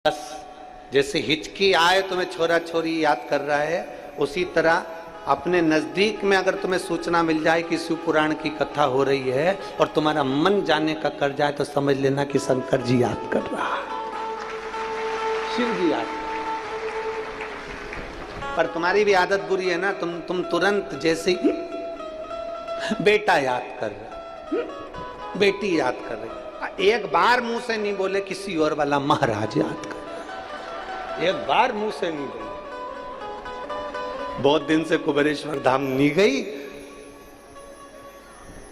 बस जैसे हिचकी आए तुम्हें छोरा छोरी याद कर रहा है, उसी तरह अपने नजदीक में अगर तुम्हें सूचना मिल जाए कि शिव पुराण की कथा हो रही है और तुम्हारा मन जाने का कर जाए तो समझ लेना कि शंकर जी याद कर रहा है, शिव जी याद कर। पर तुम्हारी भी आदत बुरी है ना, तुम तुरंत जैसे ही बेटा याद कर रहा, बेटी याद कर रही, एक बार मुंह से नहीं बोले किसी और वाला महाराज याद कर रहा, एक बार मुंह से नहीं बोले। बहुत दिन से कुबेरेश्वर धाम नहीं गई,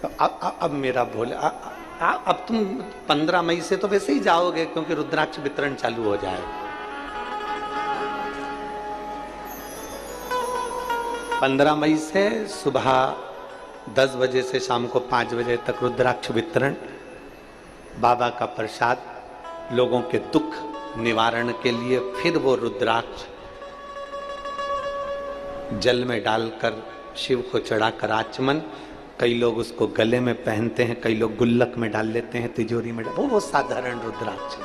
तो अब मेरा बोले अब तुम 15 मई से तो वैसे ही जाओगे क्योंकि रुद्राक्ष वितरण चालू हो जाएगा। 15 मई से सुबह 10 बजे से शाम को 5 बजे तक रुद्राक्ष वितरण, बाबा का प्रसाद, लोगों के दुख निवारण के लिए। फिर वो रुद्राक्ष जल में डालकर शिव को चढ़ाकर आचमन, कई लोग उसको गले में पहनते हैं, कई लोग गुल्लक में डाल लेते हैं, तिजोरी में डाल, वो साधारण रुद्राक्ष।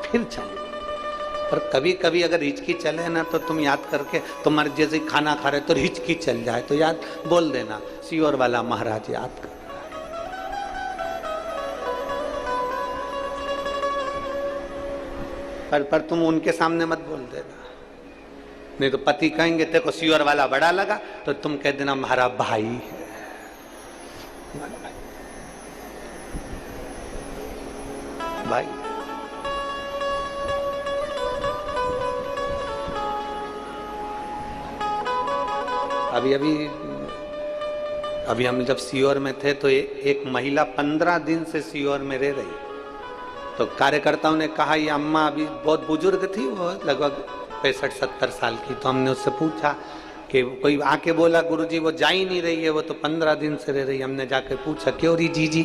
फिर चले, पर कभी कभी अगर हिचकी चले ना तो तुम याद करके, तुम्हारे जैसे खाना खा रहे तो हिचकी चल जाए तो याद बोल देना सियोर वाला महाराज याद कर। पर तुम उनके सामने मत बोल देना, नहीं तो पति कहेंगे तेरे को सियोर वाला बड़ा लगा, तो तुम कह देना हमारा भाई है। भाई अभी हम जब सियोर में थे तो एक महिला 15 दिन से सियोर में रह रही, तो कार्यकर्ताओं ने कहा ये अम्मा अभी बहुत बुजुर्ग थी, वो लगभग 65-70 साल की। तो हमने उससे पूछा कि कोई आके बोला गुरुजी वो जा ही नहीं रही है, वो तो 15 दिन से रह रही। हमने जाके पूछा क्यों री जीजी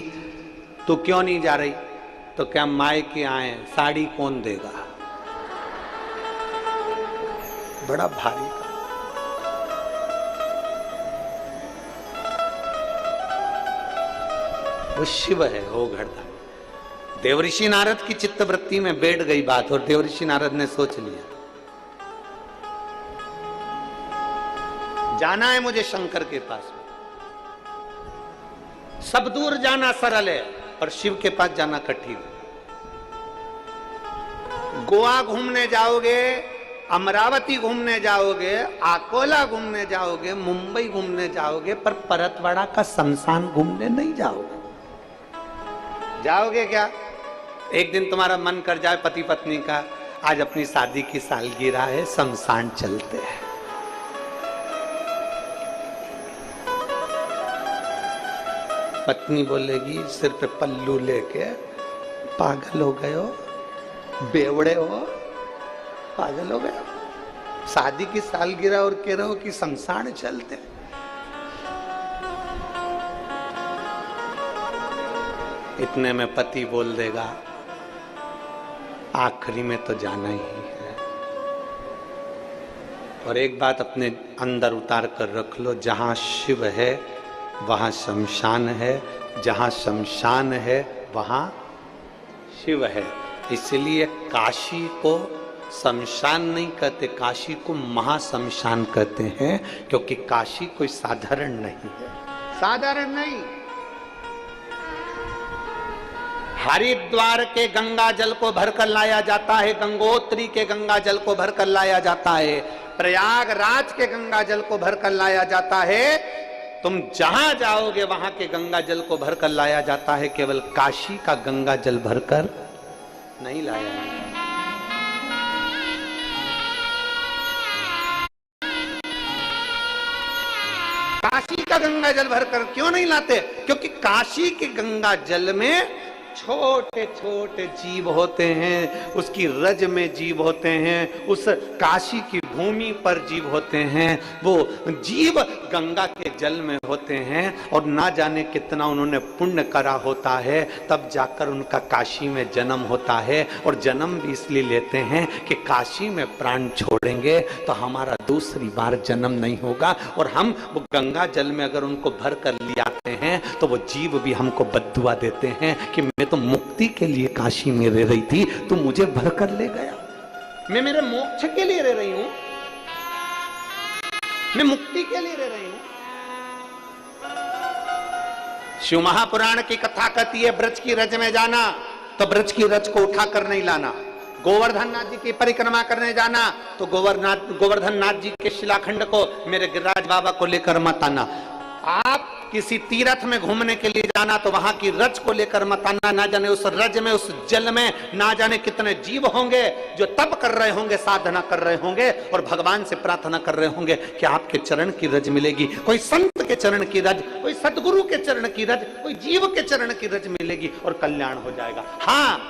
तू क्यों नहीं जा रही? तो क्या माए के आए, साड़ी कौन देगा? बड़ा भारी था। वो शिव है, वो घड़ता। देवऋषि नारद की चित्तवृत्ति में बैठ गई बात और देवऋषि नारद ने सोच लिया जाना है मुझे शंकर के पास। सब दूर जाना सरल है और शिव के पास जाना कठिन है। गोवा घूमने जाओगे, अमरावती घूमने जाओगे, अकोला घूमने जाओगे, मुंबई घूमने जाओगे, पर परतवाड़ा का शमशान घूमने नहीं जाओगे। जाओगे क्या? एक दिन तुम्हारा मन कर जाए पति पत्नी का, आज अपनी शादी की सालगिरह है, शमशान चलते हैं। पत्नी बोलेगी सिर पे पल्लू लेके, पागल हो गए हो, बेवड़े हो, पागल हो गए हो, शादी की सालगिरह और कह रहे हो कि शमशान चलते। इतने में पति बोल देगा आखिरी में तो जाना ही है। और एक बात अपने अंदर उतार कर रख लो, जहां शिव है वहां शमशान है, जहां शमशान है वहां शिव है। इसलिए काशी को शमशान नहीं कहते, काशी को महाशमशान कहते हैं, क्योंकि काशी कोई साधारण नहीं है, साधारण नहीं। हरिद्वार के गंगा जल को भरकर लाया जाता है, गंगोत्री के गंगा जल को भरकर लाया जाता है, प्रयागराज के गंगा जल को भरकर लाया जाता है। तुम जहां जाओगे वहां के गंगा जल को भरकर लाया जाता है, केवल काशी का गंगा जल भरकर नहीं लाया जाता। काशी का गंगा जल भरकर क्यों नहीं लाते? क्योंकि काशी के गंगा जल में छोटे छोटे जीव होते हैं, उसकी रज में जीव होते हैं, उस काशी की भूमि पर जीव होते हैं। वो जीव गंगा के जल में होते हैं और ना जाने कितना उन्होंने पुण्य करा होता है, तब जाकर उनका काशी में जन्म होता है। और जन्म भी इसलिए लेते हैं कि काशी में प्राण छोड़ेंगे तो हमारा दूसरी बार जन्म नहीं होगा। और हम वो गंगा जल में अगर उनको भर कर ले आते हैं तो वो जीव भी हमको बद्दुआ देते हैं कि मैं तो मुक्ति के लिए काशी में रह रही थी, तू मुझे भर कर ले गया। मैं मेरे मोक्ष के लिए रह रही हूं, मैं मुक्ति के लिए रह रही हूं। शिव महापुराण की कथा कहती है ब्रज की रज में जाना तो ब्रज की रज को उठाकर नहीं लाना, गोवर्धन नाथ जी की परिक्रमा करने जाना तो गोवर्धन नाथ जी के शिलाखंड को मेरे गिरिराज बाबा को लेकर मत आना। आप किसी तीर्थ में घूमने के लिए जाना तो वहां की रज को लेकर मत आना। ना जाने उस रज में, उस जल में ना जाने कितने जीव होंगे जो तप कर रहे होंगे, साधना कर रहे होंगे और भगवान से प्रार्थना कर रहे होंगे कि आपके चरण की रज मिलेगी। कोई संत के चरण की रज, कोई सतगुरु के चरण की रज, कोई जीव के चरण की रज मिलेगी और कल्याण हो जाएगा। हाँ,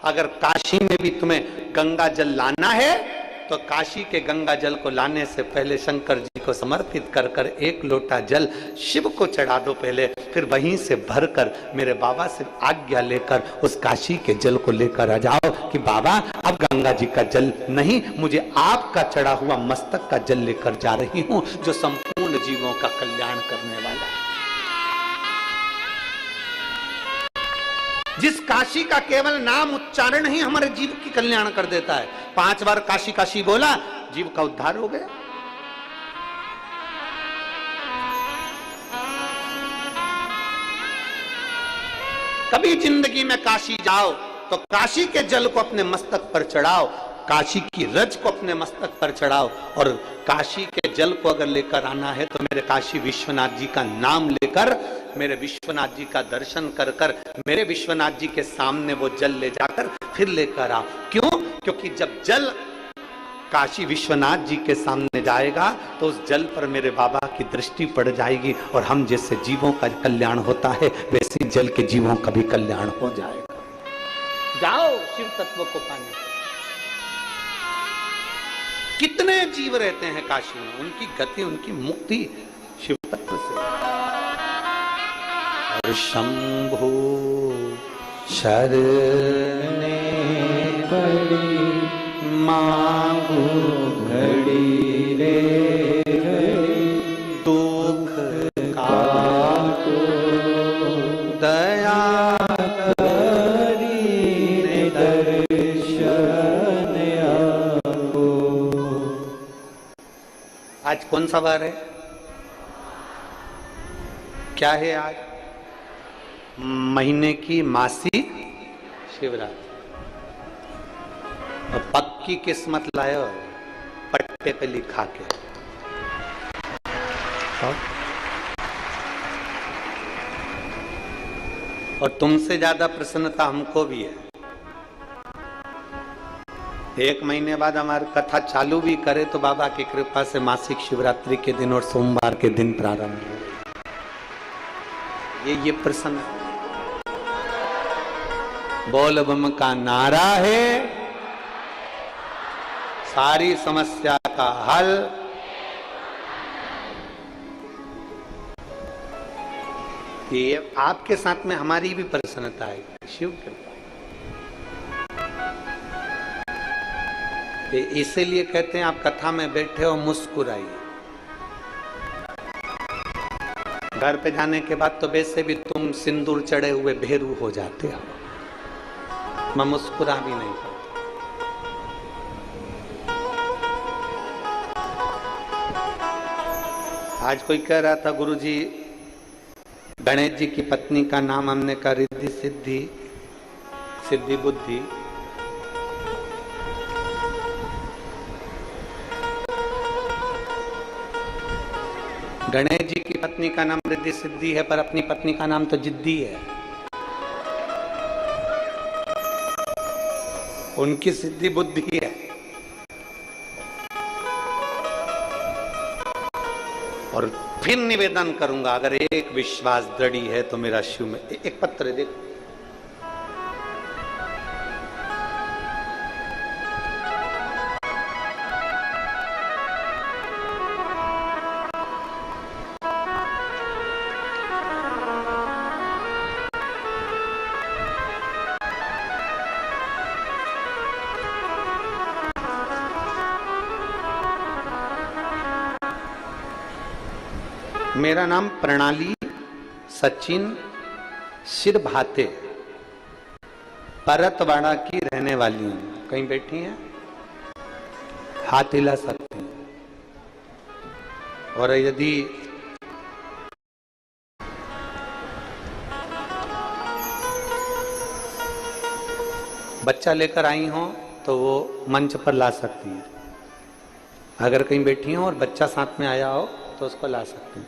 अगर काशी में भी तुम्हें गंगा जल लाना है तो काशी के गंगा जल को लाने से पहले शंकर जी को समर्पित कर कर एक लोटा जल शिव को चढ़ा दो पहले, फिर वहीं से भरकर मेरे बाबा से आज्ञा लेकर उस काशी के जल को लेकर आ जाओ कि बाबा अब गंगा जी का जल नहीं, मुझे आपका चढ़ा हुआ मस्तक का जल लेकर जा रही हूं जो संपूर्ण जीवों का कल्याण करने वाला है। जिस काशी का केवल नाम उच्चारण ही हमारे जीव की कल्याण कर देता है। 5 बार काशी काशी बोला, जीव का उद्धार हो गया। कभी जिंदगी में काशी जाओ तो काशी के जल को अपने मस्तक पर चढ़ाओ, काशी की रज को अपने मस्तक पर चढ़ाओ और काशी के जल को अगर लेकर आना है तो मेरे काशी विश्वनाथ जी का नाम लेकर, मेरे विश्वनाथ जी का दर्शन कर कर मेरे विश्वनाथ जी के सामने वो जल ले जाकर फिर लेकर आओ। क्यों? क्योंकि जब जल काशी विश्वनाथ जी के सामने जाएगा तो उस जल पर मेरे बाबा की दृष्टि पड़ जाएगी और हम जैसे जीवों का कल्याण होता है वैसे जल के जीवों का भी कल्याण हो जाएगा। जाओ शिव तत्व को पाने। कितने जीव रहते हैं काशी में, उनकी गति, उनकी मुक्ति शिव तत्व से। और शंभो शरणे पड़ी मांगो घड़ी रे दुख काटो दया करी दर्शन आपको। आज कौन सा वार है? क्या है आज? महीने की मासिक शिवरात्रि। और पक्की किस्मत लायो पट्टे पे लिखा के। और तुमसे ज्यादा प्रसन्नता हमको भी है। 1 महीने बाद हमारी कथा चालू भी करे तो बाबा की कृपा से मासिक शिवरात्रि के दिन और सोमवार के दिन प्रारंभ हो। ये प्रसन्न बोल बम का नारा है, सारी समस्या का हल। ये आपके साथ में हमारी भी प्रसन्नता है, शिव कृपा। इसीलिए कहते हैं आप कथा में बैठे हो मुस्कुराइए। घर पे जाने के बाद तो वैसे भी तुम सिंदूर चढ़े हुए भेरू हो जाते हो, मैं मुस्कुरा भी नहीं पाता। आज कोई कह रहा था गुरुजी गणेश जी की पत्नी का नाम हमने कहा रिद्धि सिद्धि, सिद्धि बुद्धि। गणेश जी की पत्नी का नाम रिद्धि सिद्धि है पर अपनी पत्नी का नाम तो जिद्दी है। उनकी सिद्धि बुद्धि है। और फिर निवेदन करूंगा, अगर एक विश्वास दृढ़ी है तो मेरा शिव में। एक पत्र देखो, मेरा नाम प्रणाली सचिन सिर भाते, परतवाड़ा की रहने वाली हूं। कहीं बैठी हैं? हाथ हिला सकते हैं। और यदि बच्चा लेकर आई हो तो वो मंच पर ला सकती हैं। अगर कहीं बैठी हो और बच्चा साथ में आया हो तो उसको ला सकते हैं।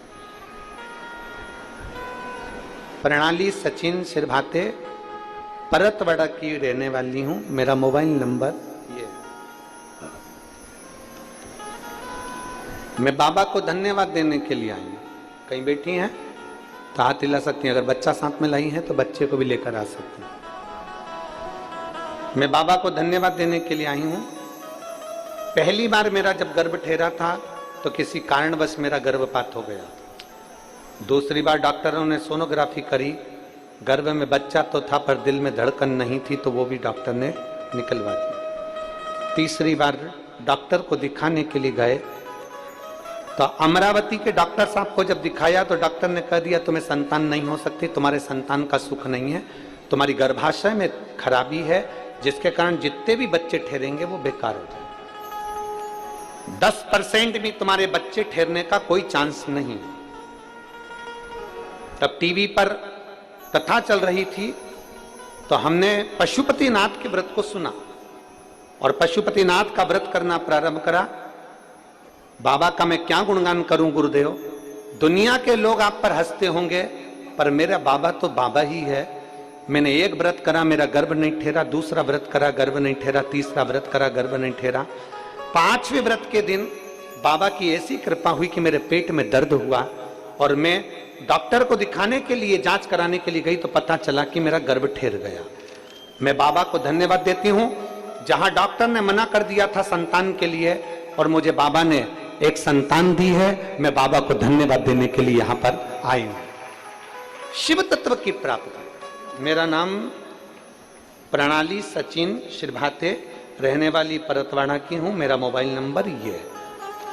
प्रणाली सचिन सिरभाते, परतवाड़ा की रहने वाली हूं। मेरा मोबाइल नंबर ये। मैं बाबा को धन्यवाद देने के लिए आई हूं। कहीं बैठी हैं तो हाथ हिला सकती हैं। अगर बच्चा साथ में लाई है तो बच्चे को भी लेकर आ सकती हैं। मैं बाबा को धन्यवाद देने के लिए आई हूं। पहली बार मेरा जब गर्भ ठहरा था तो किसी कारणवश मेरा गर्भपात हो गया। दूसरी बार डॉक्टरों ने सोनोग्राफी करी, गर्भ में बच्चा तो था पर दिल में धड़कन नहीं थी, तो वो भी डॉक्टर ने निकलवा दी। तीसरी बार डॉक्टर को दिखाने के लिए गए तो अमरावती के डॉक्टर साहब को जब दिखाया तो डॉक्टर ने कह दिया तुम्हें संतान नहीं हो सकती, तुम्हारे संतान का सुख नहीं है, तुम्हारी गर्भाशय में खराबी है, जिसके कारण जितने भी बच्चे ठहरेंगे वो बेकार हो जाएंगे। 10% भी तुम्हारे बच्चे ठहरने का कोई चांस नहीं। तब टीवी पर कथा चल रही थी तो हमने पशुपतिनाथ के व्रत को सुना और पशुपतिनाथ का व्रत करना प्रारंभ करा। बाबा का मैं क्या गुणगान करूं गुरुदेव, दुनिया के लोग आप पर हंसते होंगे पर मेरा बाबा तो बाबा ही है। मैंने एक व्रत करा, मेरा गर्भ नहीं ठहरा, दूसरा व्रत करा, गर्भ नहीं ठहरा, तीसरा व्रत करा, गर्भ नहीं ठहरा। 5वें व्रत के दिन बाबा की ऐसी कृपा हुई कि मेरे पेट में दर्द हुआ और मैं डॉक्टर को दिखाने के लिए, जांच कराने के लिए गई तो पता चला कि मेरा गर्भ ठहर गया। मैं बाबा को धन्यवाद देती हूं, जहां डॉक्टर ने मना कर दिया था संतान के लिए और मुझे बाबा ने एक संतान दी है। मैं बाबा को धन्यवाद देने के लिए यहां पर आई हूं। शिव तत्व की प्राप्ति। मेरा नाम प्रणाली सचिन सिरभाते, रहने वाली परतवाड़ा की हूं। मेरा मोबाइल नंबर ये है।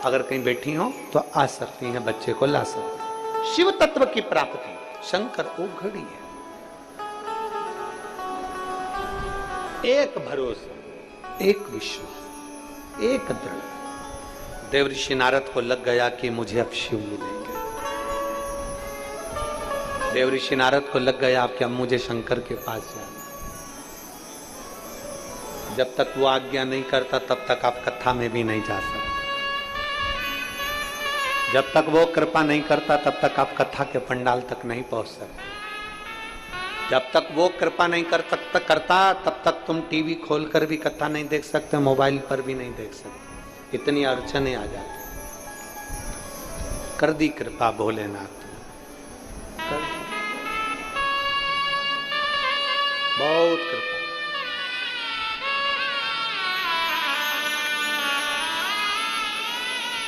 अगर कहीं बैठी हो तो आ सकती हैं, बच्चे को ला सकती हैं। शिव तत्व की प्राप्ति शंकर उघड़ी है। एक भरोसा, एक विश्वास, एक दृढ़। देवऋषि नारद को लग गया कि मुझे अब शिव मिलेंगे। देवऋषि नारद को लग गया कि अब मुझे शंकर के पास जाना। जब तक वो आज्ञा नहीं करता तब तक आप कथा में भी नहीं जा सकते। जब तक वो कृपा नहीं करता तब तक आप कथा के पंडाल तक नहीं पहुंच सकते। जब तक वो कृपा नहीं करता तब तक तुम टीवी खोलकर भी कथा नहीं देख सकते, मोबाइल पर भी नहीं देख सकते। इतनी अड़चने आ जाती। कर दी कृपा भोलेनाथ, कर दी। बहुत कृपा।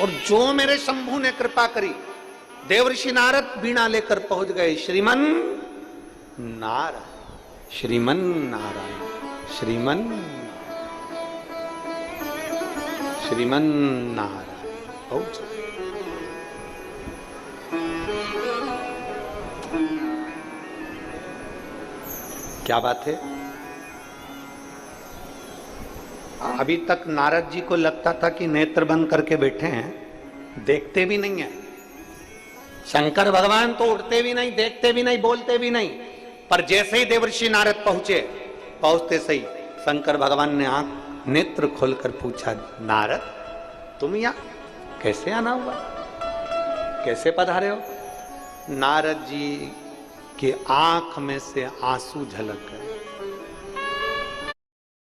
और जो मेरे शंभू ने कृपा करी, देवऋषि नारद बीणा लेकर पहुंच गए। श्रीमन नारायण, श्रीमन नारायण, श्रीमन श्रीमन नारायण। पहुंच क्या बात है। अभी तक नारद जी को लगता था कि नेत्र बंद करके बैठे हैं, देखते भी नहीं है। शंकर भगवान तो उठते भी नहीं, देखते भी नहीं, बोलते भी नहीं। पर जैसे ही देवर्षि नारद पहुंचे, पहुंचते सही शंकर भगवान ने आंख नेत्र खोलकर पूछा, नारद तुम यहां कैसे आना हुआ, कैसे पधारे हो। नारद जी की आंख में से आंसू झलक गए।